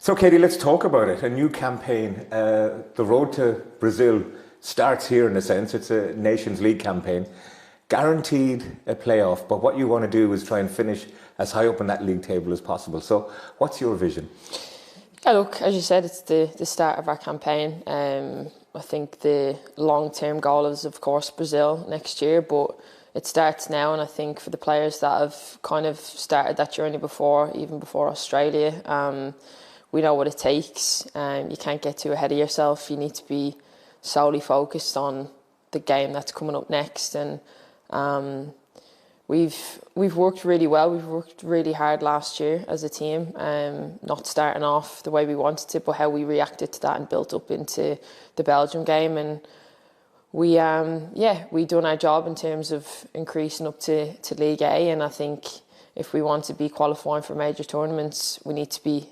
So, Katie, let's talk about it. A new campaign. The road to Brazil starts here in a sense. It's a Nations League campaign. Guaranteed a playoff, but what you want to do is try and finish as high up on that league table as possible. So, what's your vision? Yeah, look, as you said, it's the start of our campaign. I think the long-term goal is, of course, Brazil next year, but it starts now, and I think for the players that have kind of started that journey before, even before Australia, we know what it takes. You can't get too ahead of yourself. You need to be solely focused on the game that's coming up next. And we've worked really well. We've worked really hard last year as a team, not starting off the way we wanted to, but how we reacted to that and built up into the Belgium game. And we done our job in terms of increasing up to League A. And I think if we want to be qualifying for major tournaments, we need to be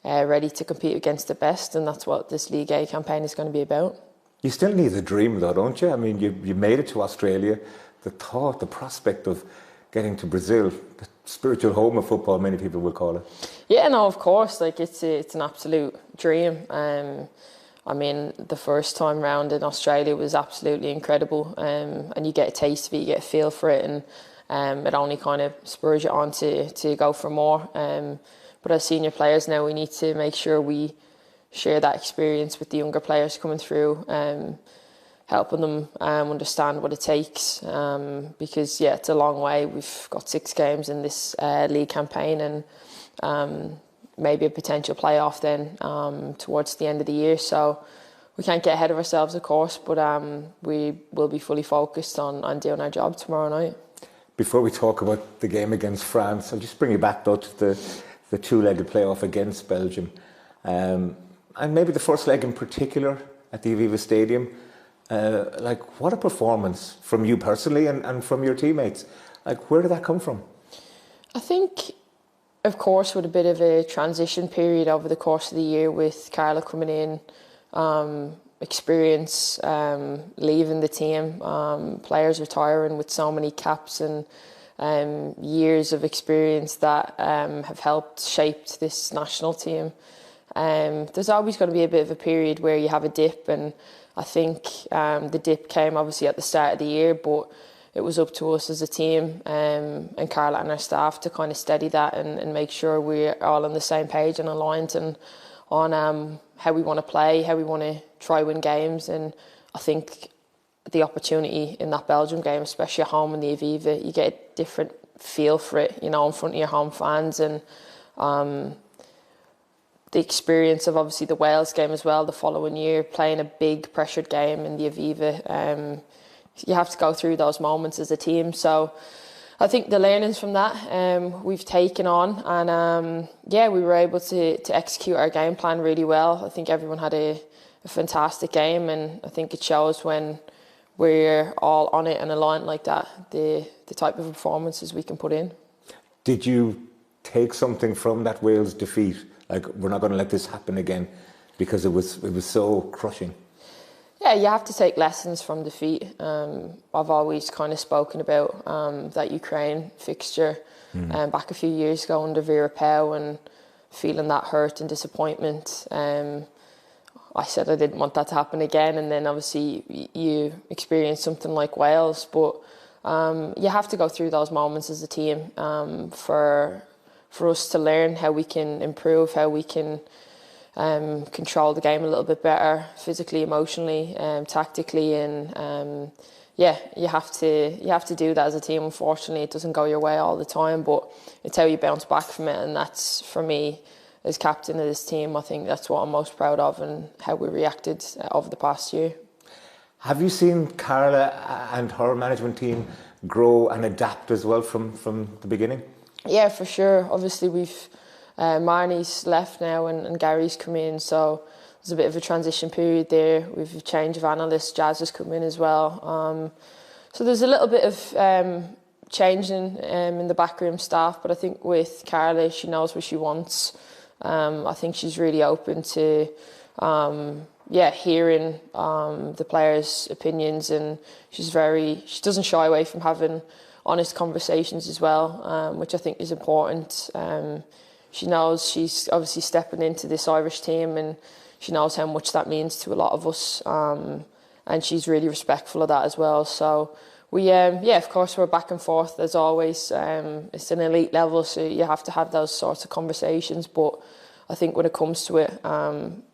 ready to compete against the best, and that's what this League A campaign is going to be about. You still need a dream though, don't you? I mean, you made it to Australia. The thought, the prospect of getting to Brazil, the spiritual home of football, many people will call it. Yeah, no, of course. Like it's an absolute dream. I mean, the first time round in Australia was absolutely incredible, and you get a taste of it, you get a feel for it, and it only kind of spurs you on to go for more. But as senior players now, we need to make sure we share that experience with the younger players coming through, helping them understand what it takes. Because, yeah, it's a long way. We've got 6 games in this league campaign, and maybe a potential playoff then towards the end of the year. So we can't get ahead of ourselves, of course, but we will be fully focused on doing our job tomorrow night. Before we talk about the game against France, I'll just bring you back though to the two-legged playoff against Belgium. And maybe the first leg in particular at the Aviva Stadium. What a performance from you personally and from your teammates. Where did that come from? I think, of course, with a bit of a transition period over the course of the year with Carla coming in, experience, leaving the team, players retiring with so many caps and years of experience that have helped shape this national team. There's always going to be a bit of a period where you have a dip, and I think the dip came obviously at the start of the year, but it was up to us as a team and Carla and our staff to kind of steady that and make sure we're all on the same page and aligned and on how we want to play, how we want to try win games. And I think the opportunity in that Belgium game, especially at home in the Aviva, you get a different feel for it, in front of your home fans. And the experience of obviously the Wales game as well, the following year, playing a big pressured game in the Aviva. You have to go through those moments as a team. So I think the learnings from that we've taken on, and we were able to execute our game plan really well. I think everyone had a fantastic game, and I think it shows when we're all on it and aligned like that, the type of performances we can put in. Did you take something from that Wales defeat? We're not going to let this happen again, because it was so crushing. Yeah, you have to take lessons from defeat. I've always kind of spoken about that Ukraine fixture back a few years ago under Vera Pauw, and feeling that hurt and disappointment. I said I didn't want that to happen again, and then obviously you experience something like Wales, but you have to go through those moments as a team for us to learn how we can improve, how we can control the game a little bit better, physically, emotionally, tactically, and you have to do that as a team. Unfortunately, it doesn't go your way all the time, but it's how you bounce back from it, and that's, for me, as captain of this team, I think that's what I'm most proud of, and how we reacted over the past year. Have you seen Carla and her management team grow and adapt as well from the beginning? Yeah, for sure. Obviously, we've Marnie's left now and Gary's come in, so there's a bit of a transition period there. We've a change of analysts. Jazz has come in as well. So there's a little bit of changing in the backroom staff, but I think with Carla, she knows what she wants. I think she's really open to hearing the players' opinions, and she doesn't shy away from having honest conversations as well, which I think is important. she knows she's obviously stepping into this Irish team, and she knows how much that means to a lot of us, and she's really respectful of that as well. So we, of course, we're back and forth as always. It's an elite level, so you have to have those sorts of conversations. But I think when it comes to it,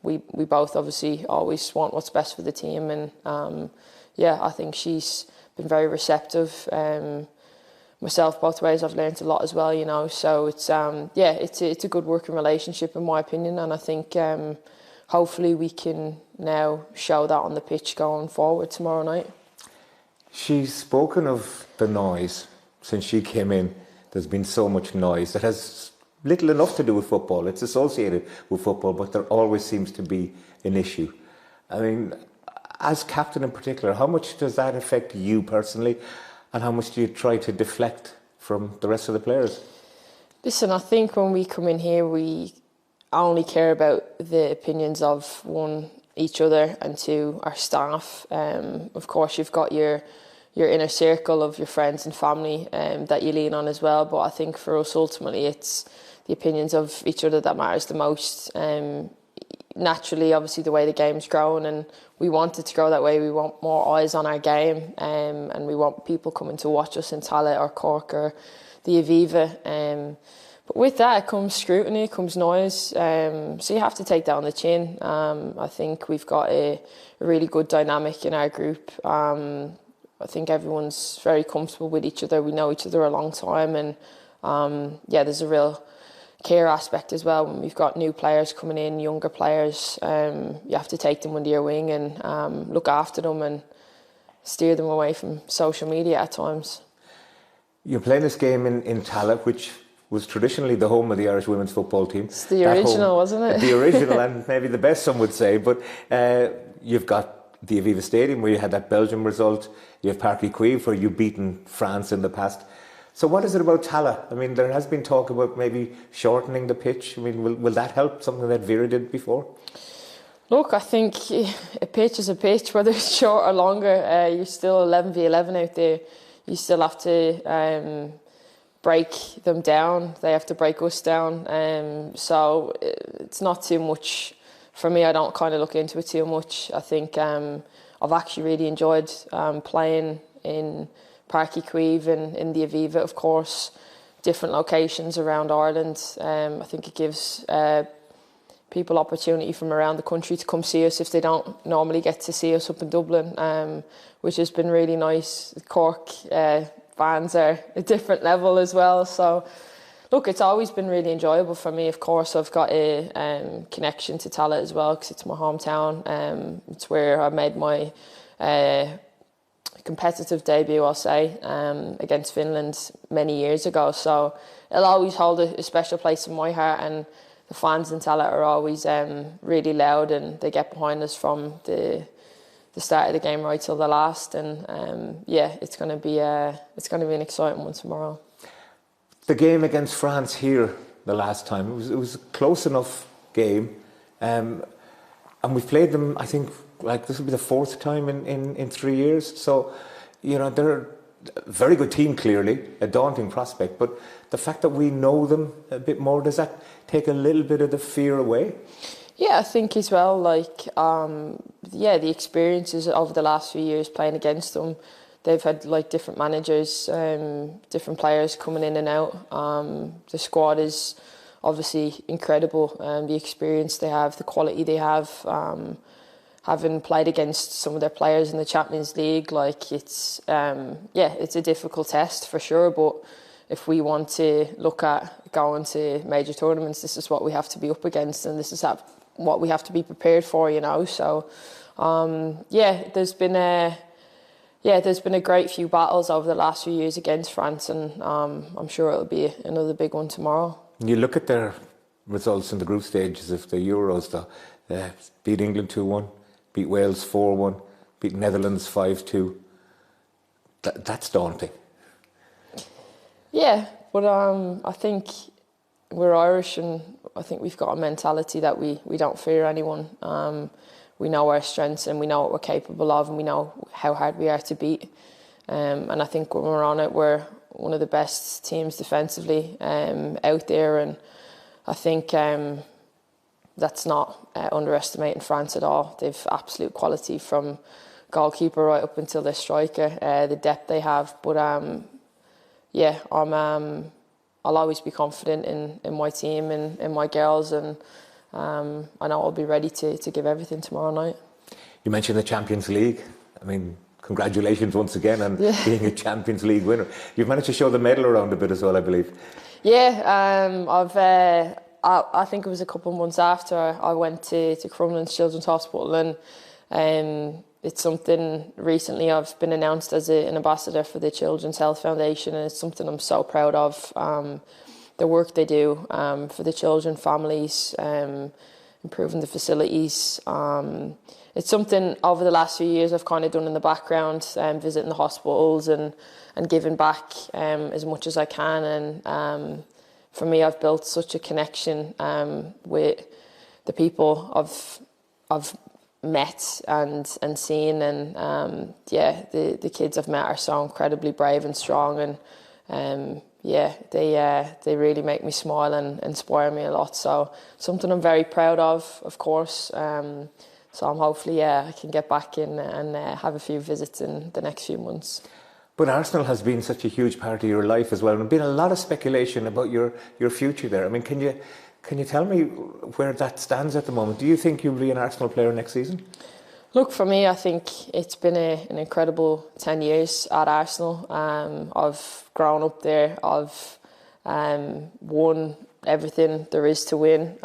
we both obviously always want what's best for the team, and I think she's been very receptive. Myself, both ways, I've learned a lot as well, you know. So it's it's a good working relationship in my opinion, and I think hopefully we can now show that on the pitch going forward tomorrow night. She's spoken of the noise since she came in. There's been so much noise that has little enough to do with football. It's associated with football, but there always seems to be an issue. I mean, as captain in particular, how much does that affect you personally, and how much do you try to deflect from the rest of the players? Listen, I think when we come in here, we only care about the opinions of one, each other, and two, our staff. Of course, you've got your inner circle of your friends and family that you lean on as well. But I think for us, ultimately, it's the opinions of each other that matters the most. Naturally, obviously, the way the game's grown, and we want it to grow that way. We want more eyes on our game, and we want people coming to watch us in Tallaght or Cork or the Aviva. But with that comes scrutiny, comes noise. So you have to take that on the chin. I think we've got a really good dynamic in our group. I think everyone's very comfortable with each other. We know each other a long time, and there's a real care aspect as well. When we've got new players coming in, younger players, you have to take them under your wing and look after them and steer them away from social media at times. You're playing this game in Tallaght, which was traditionally the home of the Irish women's football team. It's the original, wasn't it? The original, and maybe the best, some would say. But you've got the Aviva Stadium, where you had that Belgium result. You have Parc Quive, where you've beaten France in the past. So what is it about Tallaght? I mean, there has been talk about maybe shortening the pitch. I mean, will that help, something that Vera did before? Look, I think a pitch is a pitch, whether it's short or longer. You're still 11v11 out there. You still have to break them down. They have to break us down. So it's not too much for me. I don't kind of look into it too much. I think I've actually really enjoyed playing in Parc Quive and in the Aviva, of course, different locations around Ireland. I think it gives people opportunity from around the country to come see us if they don't normally get to see us up in Dublin, which has been really nice. Cork fans are a different level as well. So, look, it's always been really enjoyable for me. Of course, I've got a connection to Tallaght as well because it's my hometown. It's where I made my competitive debut, I'll say, against Finland many years ago. So it'll always hold a special place in my heart, and the fans in Tallaght are always really loud, and they get behind us from the start of the game right till the last. And it's going to be an exciting one tomorrow. The game against France here the last time, it was a close enough game, and we've played them, I think, like this will be the fourth time in 3 years. So, you know, they're a very good team, clearly, a daunting prospect. But the fact that we know them a bit more, does that take a little bit of the fear away? Yeah, I think as well, like, the experiences over the last few years playing against them, they've had like different managers, different players coming in and out. The squad is obviously incredible. The experience they have, the quality they have. Having played against some of their players in the Champions League, like it's a difficult test for sure. But if we want to look at going to major tournaments, this is what we have to be up against, and this is what we have to be prepared for, you know. So, there's been a great few battles over the last few years against France, and I'm sure it'll be another big one tomorrow. You look at their results in the group stages of the Euros, though. Beat England 2-1, beat Wales 4-1, beat Netherlands 5-2. That's daunting. Yeah, but I think we're Irish, and I think we've got a mentality that we don't fear anyone. We know our strengths, and we know what we're capable of, and we know how hard we are to beat. And I think when we're on it, we're one of the best teams defensively out there. And I think that's not underestimating France at all. They've absolute quality from goalkeeper right up until their striker, the depth they have. But yeah, I'll always be confident in my team and in my girls, and I know I'll be ready to give everything tomorrow night. You mentioned the Champions League. I mean, congratulations once again on being a Champions League winner. You've managed to show the medal around a bit as well, I believe. Yeah, I think it was a couple of months after I went to Crumlin's Children's Hospital, and it's something recently I've been announced as an ambassador for the Children's Health Foundation, and it's something I'm so proud of. The work they do for the children, families, improving the facilities. It's something over the last few years I've kind of done in the background, visiting the hospitals and giving back as much as I can. And for me, I've built such a connection with the people I've met and seen, and yeah, the kids I've met are so incredibly brave and strong, and yeah, they really make me smile and inspire me a lot. So something I'm very proud of course. So I'm hopefully I can get back in and have a few visits in the next few months. But Arsenal has been such a huge part of your life as well, and there's been a lot of speculation about your future there. I mean, can you tell me where that stands at the moment? Do you think you'll be an Arsenal player next season? Look, for me, I think it's been an incredible 10 years at Arsenal. I've grown up there. I've won everything there is to win.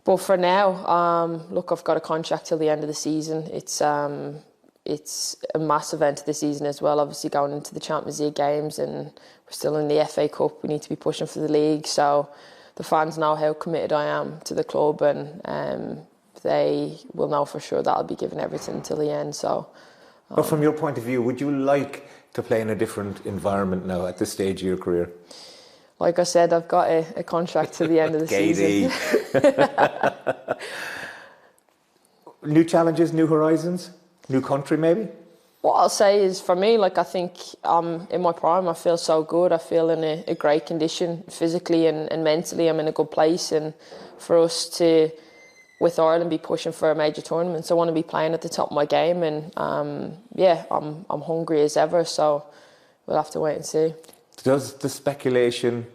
But for now, look, I've got a contract till the end of the season. It's a massive end to the season as well, obviously going into the Champions League games, and we're still in the FA Cup. We need to be pushing for the league. So the fans know how committed I am to the club, and they will know for sure that I'll be giving everything till the end. So, but from your point of view, would you like to play in a different environment now at this stage of your career? Like I said, I've got a contract to the end of the Katie. season. New challenges, new horizons, new country maybe? What I'll say is, for me, like, I think in my prime, I feel so good. I feel in a great condition physically and mentally. I'm in a good place, and for us to, with Ireland, be pushing for a major tournament, so I want to be playing at the top of my game, and yeah, I'm hungry as ever. So we'll have to wait and see. Does the speculation,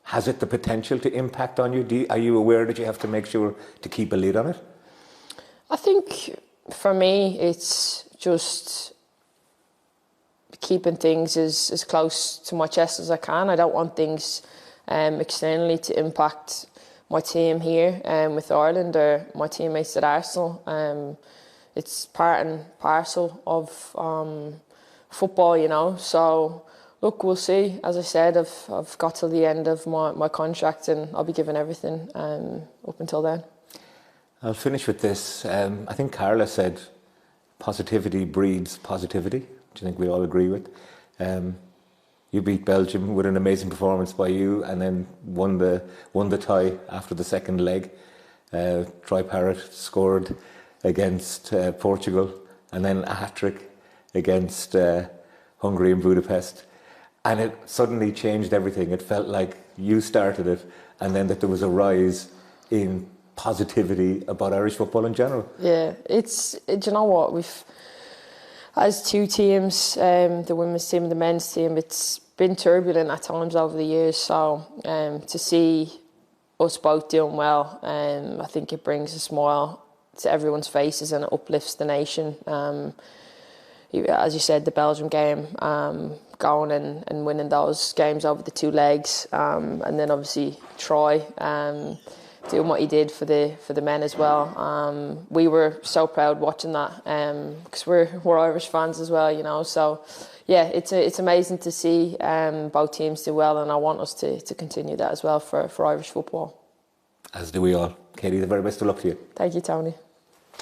has it the potential to impact on you? Are you aware that you have to make sure to keep a lid on it? I think for me, it's just keeping things as close to my chest as I can. I don't want things externally to impact my team here with Ireland or my teammates at Arsenal. It's part and parcel of football, you know. So look, we'll see. As I said, I've got till the end of my contract, and I'll be giving everything up until then. I'll finish with this. I think Carla said positivity breeds positivity, which I think we all agree with. You beat Belgium with an amazing performance by you, and then won the tie after the second leg. Troy Parrott scored against Portugal, and then a hat-trick against Hungary in Budapest. And it suddenly changed everything. It felt like you started it, and then that there was a rise in positivity about Irish football in general. Yeah, do you know what? We've, as two teams, the women's team and the men's team, it's been turbulent at times over the years. So to see us both doing well, I think it brings a smile to everyone's faces and it uplifts the nation. As you said, the Belgium game, going and winning those games over the two legs, and then obviously Troy doing what he did for the men as well. We were so proud watching that, because we're Irish fans as well, you know. So yeah, it's amazing to see both teams do well, and I want us to continue that as well for Irish football. As do we all. Katie, the very best of luck to you. Thank you, Tony.